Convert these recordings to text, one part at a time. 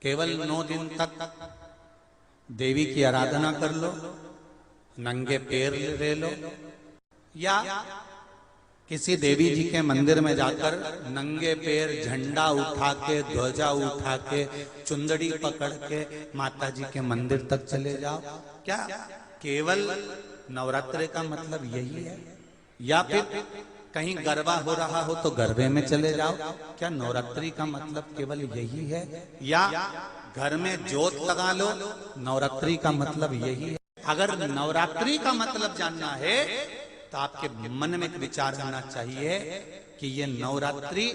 केवल 9 दिन तक देवी की आराधना कर लो, नंगे पैर ले लो, या किसी देवी जी के मंदिर में जाकर नंगे पैर झंडा उठा के, ध्वजा उठा के, चुंदड़ी पकड़ के माता जी के मंदिर तक चले जाओ। क्या केवल नवरात्रि का मतलब यही है? या फिर कहीं गरबा हो रहा हो तो गरबे में चले जाओ? क्या नवरात्रि का मतलब केवल यही है? या घर में जोत लगा लो, नवरात्रि का मतलब यही है? अगर नवरात्रि का मतलब जानना है तो आपके मन में एक विचार आना चाहिए कि ये नवरात्रि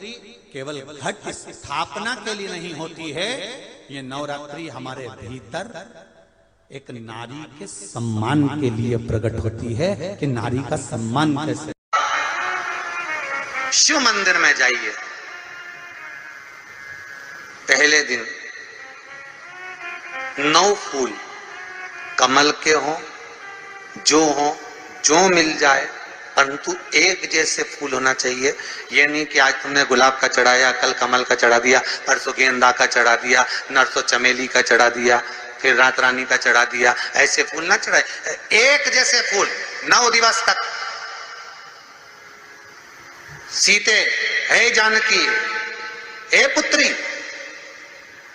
केवल घट स्थापना के लिए नहीं होती है, ये नवरात्रि हमारे भीतर एक नारी के सम्मान के लिए प्रकट होती है कि नारी का सम्मान कैसे। शिव मंदिर में जाइए, पहले दिन 9 फूल कमल के हों, जो मिल जाए, परंतु एक जैसे फूल होना चाहिए। ये नहीं कि आज तुमने गुलाब का चढ़ाया, कल कमल का चढ़ा दिया, परसों गेंदा का चढ़ा दिया, नरसों चमेली का चढ़ा दिया, फिर रात रानी का चढ़ा दिया। ऐसे फूल ना चढ़ाए, एक जैसे फूल 9 दिवस तक। सीते, हे जानकी, हे पुत्री,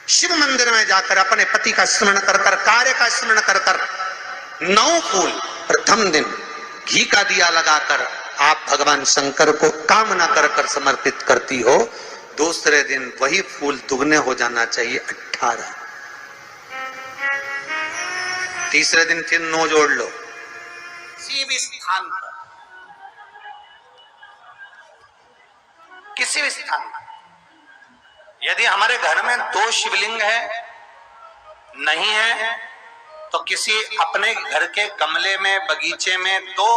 शिव मंदिर में जाकर अपने पति का स्मरण कर कर, कार्य का स्मरण कर कर 9 फूल प्रथम दिन घी का दिया लगाकर आप भगवान शंकर को कामना कर कर समर्पित करती हो। दूसरे दिन वही फूल दुगने हो जाना चाहिए, 18। तीसरे दिन फिर 9 जोड़ लो। किसी भी स्थान पर, किसी भी स्थान पर, यदि हमारे घर में 2 शिवलिंग है, नहीं है, तो किसी अपने घर के गमले में, बगीचे में 2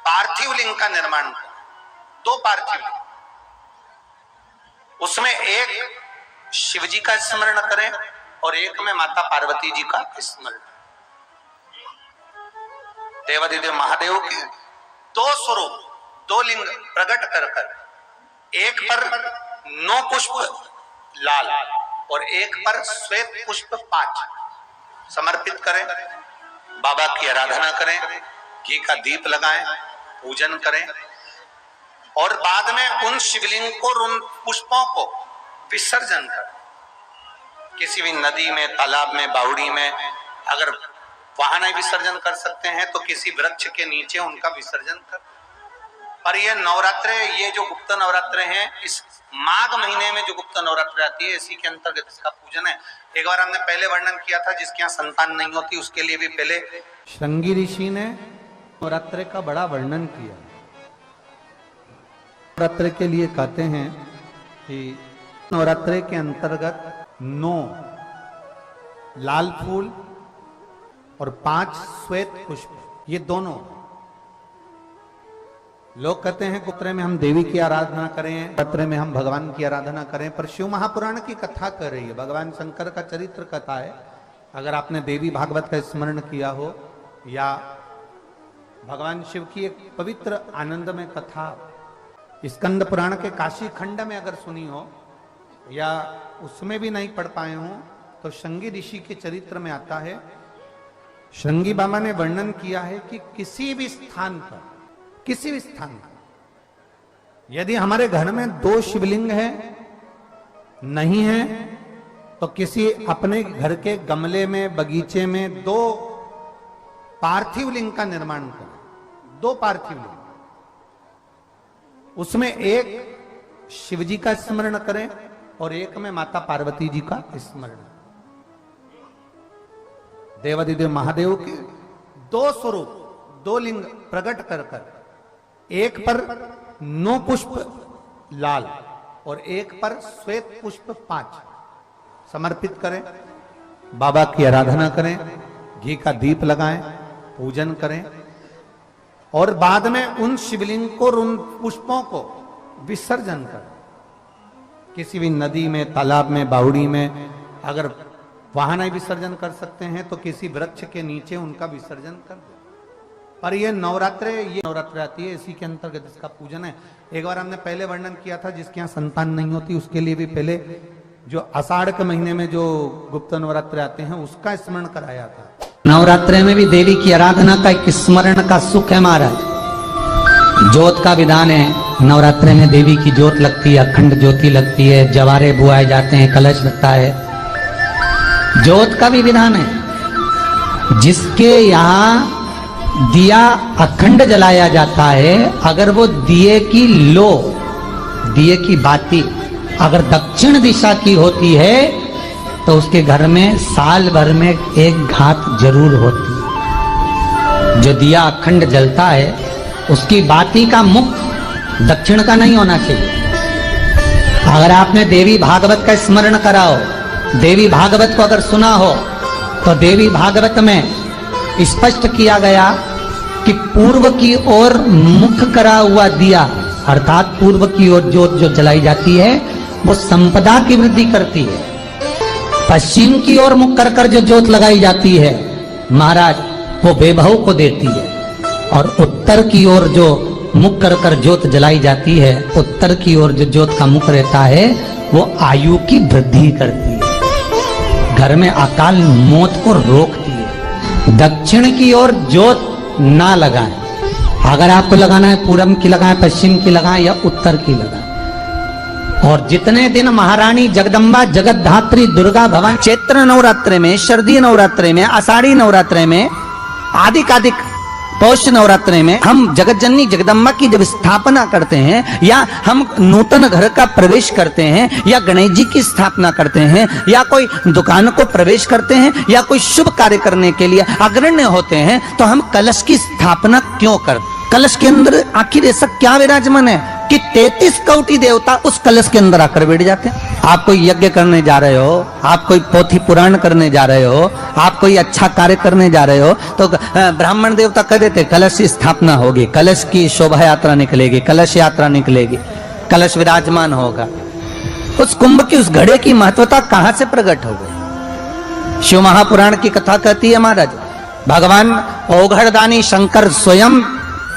पार्थिव लिंग का निर्माण करें। 2 पार्थिव लिंग, उसमें एक शिव जी का स्मरण करें और एक में माता पार्वती जी का स्मरण। देवादिदेव महादेव के 2 स्वरूप, 2 लिंग प्रकट कर कर, एक पर 9 पुष्प लाल और एक पर श्वेत पुष्प 5 समर्पित करें। बाबा की आराधना करें, घी का दीप लगाएं, पूजन करें और बाद में उन शिवलिंग को, उन पुष्पों को विसर्जन करें। किसी भी नदी में, तालाब में, बावड़ी में, अगर वहां नहीं विसर्जन कर सकते हैं तो किसी वृक्ष के नीचे उनका विसर्जन कर। और ये नवरात्रे, ये जो गुप्त नवरात्रे हैं, इस माघ महीने में जो गुप्त नवरात्रि आती है, इसी के अंतर्गत इसका पूजन है। एक बार हमने पहले वर्णन किया था, जिसके यहाँ संतान नहीं होती उसके लिए भी पहले श्रृंगी ऋषि ने नवरात्रि का बड़ा वर्णन किया। नवरात्रि के लिए कहते हैं कि नवरात्रि के अंतर्गत 9 लाल फूल और 5 श्वेत पुष्प, ये दोनों। लोग कहते हैं कुत्रे में हम देवी की आराधना करें, पत्र में हम भगवान की आराधना करें, पर शिव महापुराण की कथा कर रही है, भगवान शंकर का चरित्र कथा है। अगर आपने देवी भागवत का स्मरण किया हो या भगवान शिव की एक पवित्र आनंदमय कथा स्कंद पुराण के काशी खंड में अगर सुनी हो या उसमें भी नहीं पढ़ पाए हो, तो श्रृंगी ऋषि के चरित्र में आता है। श्रृंगी बाबा ने वर्णन किया है कि किसी भी स्थान पर, किसी भी स्थान पर यदि हमारे घर में 2 शिवलिंग है, नहीं है, तो किसी अपने घर के गमले में, बगीचे में 2 पार्थिव लिंग का निर्माण करें। 2 पार्थिव लिंग, उसमें एक शिव जी का स्मरण करें और एक में माता पार्वती जी का स्मरण। देवादिदेव महादेव के 2 स्वरूप, 2 लिंग प्रकट कर कर, एक पर 9 पुष्प लाल और एक पर श्वेत पुष्प 5 समर्पित करें। बाबा की आराधना करें, घी का दीप लगाएं, पूजन करें और बाद में उन शिवलिंग को, उन पुष्पों को विसर्जन करें। किसी भी नदी में, तालाब में, बावड़ी में, अगर वहां नहीं विसर्जन कर सकते हैं तो किसी वृक्ष के नीचे उनका विसर्जन कर दे। पर ये नवरात्रि आती है, इसी के अंतर्गत इसका पूजन है। एक बार हमने पहले वर्णन किया था, जिसके यहाँ संतान नहीं होती उसके लिए भी पहले जो आषाढ़ के महीने में जो गुप्त नवरात्र आते हैं उसका स्मरण कराया था। नवरात्रे में भी देवी की आराधना का एक स्मरण का सुख है महाराज। ज्योत का विधान है, नवरात्रे में देवी की ज्योत लगती है, अखंड ज्योति लगती है, जवारे बुआए जाते हैं, कलश लगता है। ज्योत का भी विधान है। जिसके यहाँ दिया अखंड जलाया जाता है, अगर वो दिए की लो, दिए की बाती अगर दक्षिण दिशा की होती है तो उसके घर में साल भर में एक घात जरूर होती है। जो दिया अखंड जलता है उसकी बाती का मुख दक्षिण का नहीं होना चाहिए। अगर आपने देवी भागवत का स्मरण कराओ, देवी भागवत को अगर सुना हो, तो देवी भागवत में स्पष्ट किया गया कि पूर्व की ओर मुख करा हुआ दिया, अर्थात पूर्व की ओर ज्योत जो जलाई जाती है वो संपदा की वृद्धि करती है। पश्चिम की ओर मुख कर कर जो ज्योत लगाई जाती है महाराज वो वैभव को देती है, और उत्तर की ओर जो मुख कर कर ज्योत जलाई जाती है, उत्तर की ओर जो ज्योत का मुख रहता है वो आयु की वृद्धि करती है, घर में अकाल मौत को रोकती है। दक्षिण की ओर ज्योत ना लगाएं। अगर आपको लगाना है पूरब की लगाएं, पश्चिम की लगाएं या उत्तर की लगाएं। और जितने दिन महारानी जगदम्बा जगतधात्री दुर्गा भवानी चैत्र नवरात्रे में, शरदीय नवरात्रे में, आषाढ़ी नवरात्रे में, आदिक पौष नवरात्रे में हम जगत जननी जगदम्बा की जब स्थापना करते हैं, या हम नूतन घर का प्रवेश करते हैं, या गणेश जी की स्थापना करते हैं, या कोई दुकान को प्रवेश करते हैं, या कोई शुभ कार्य करने के लिए अग्रण्य होते हैं, तो हम कलश की स्थापना क्यों करते? कलश के अंदर आखिर ऐसा क्या विराजमान है कि 33 कोटि देवता उस कलश के अंदर आकर बैठ जाते हैं। आप कोई यज्ञ करने जा रहे हो, आप कोई पोथी पुराण करने जा रहे हो, आप कोई अच्छा कार्य करने जा रहे हो, तो ब्राह्मण देवता कह देते कलश की स्थापना होगी, कलश की शोभा यात्रा निकलेगी, कलश यात्रा निकलेगी, कलश विराजमान होगा। उस कुंभ की, उस घड़े की महत्वता कहां से प्रकट हो गई? शिव महापुराण की कथा कहती है महाराज, भगवान ओघड़दानी शंकर स्वयं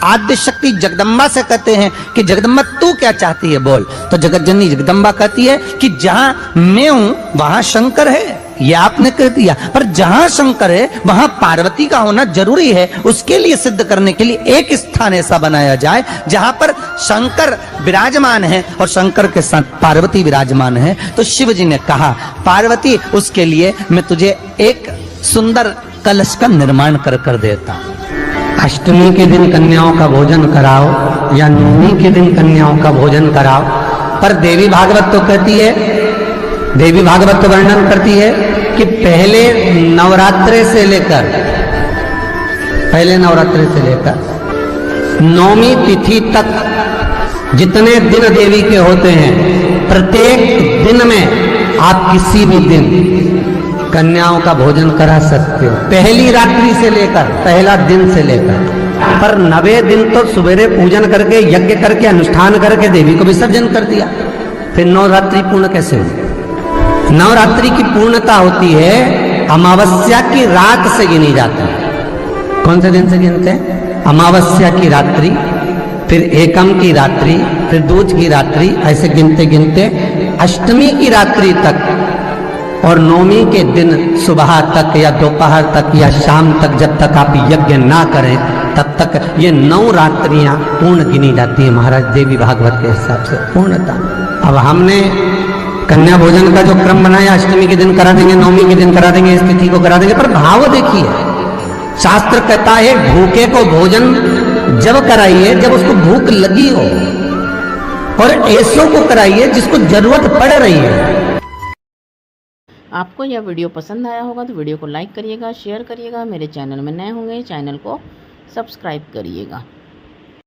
आद्य शक्ति जगदम्बा से कहते हैं कि जगदम्बा तू क्या चाहती है बोल। तो जगत जननी जगदम्बा कहती है कि जहां मैं हूं वहां शंकर है, ये आपने कह दिया, पर जहां शंकर है वहां पार्वती का होना जरूरी है। उसके लिए सिद्ध करने के लिए एक स्थान ऐसा बनाया जाए जहां पर शंकर विराजमान है और शंकर के साथ पार्वती विराजमान है। तो शिव जी ने कहा पार्वती उसके लिए मैं तुझे एक सुंदर कलश का निर्माण कर कर देता हूं। अष्टमी के दिन कन्याओं का भोजन कराओ या नवमी के दिन कन्याओं का भोजन कराओ, पर देवी भागवत तो कहती है, देवी भागवत तो वर्णन करती है कि पहले नवरात्रे से लेकर नौमी तिथि तक जितने दिन देवी के होते हैं, प्रत्येक दिन में आप किसी भी दिन कन्याओं का भोजन करा सकते हो, पहली रात्रि से लेकर, पहला दिन से लेकर। पर 90 दिन तो सवेरे पूजन करके, यज्ञ करके, अनुष्ठान करके देवी को विसर्जन कर दिया, फिर नवरात्रि पूर्ण कैसे हुई? नवरात्रि की पूर्णता होती है अमावस्या की रात से गिनी जाती है। कौन से दिन से गिनते हैं? अमावस्या की रात्रि, फिर एकम की रात्रि, फिर दूज की रात्रि, ऐसे गिनते गिनते अष्टमी की रात्रि तक और नौमी के दिन सुबह तक या दोपहर तक या शाम तक, जब तक आप यज्ञ ना करें तब तक ये 9 रात्रियां पूर्ण गिनी जाती है महाराज देवी भागवत के हिसाब से पूर्णता। अब हमने कन्या भोजन का जो क्रम बनाया, अष्टमी के दिन करा देंगे, नौमी के दिन करा देंगे, इस तिथि को करा देंगे, पर भाव देखिए, शास्त्र कहता है भूखे को भोजन जब कराइए जब उसको भूख लगी हो, और ऐसों को कराइए जिसको जरूरत पड़ रही है। आपको यह वीडियो पसंद आया होगा तो वीडियो को लाइक करिएगा, शेयर करिएगा। मेरे चैनल में नए होंगे चैनल को सब्सक्राइब करिएगा।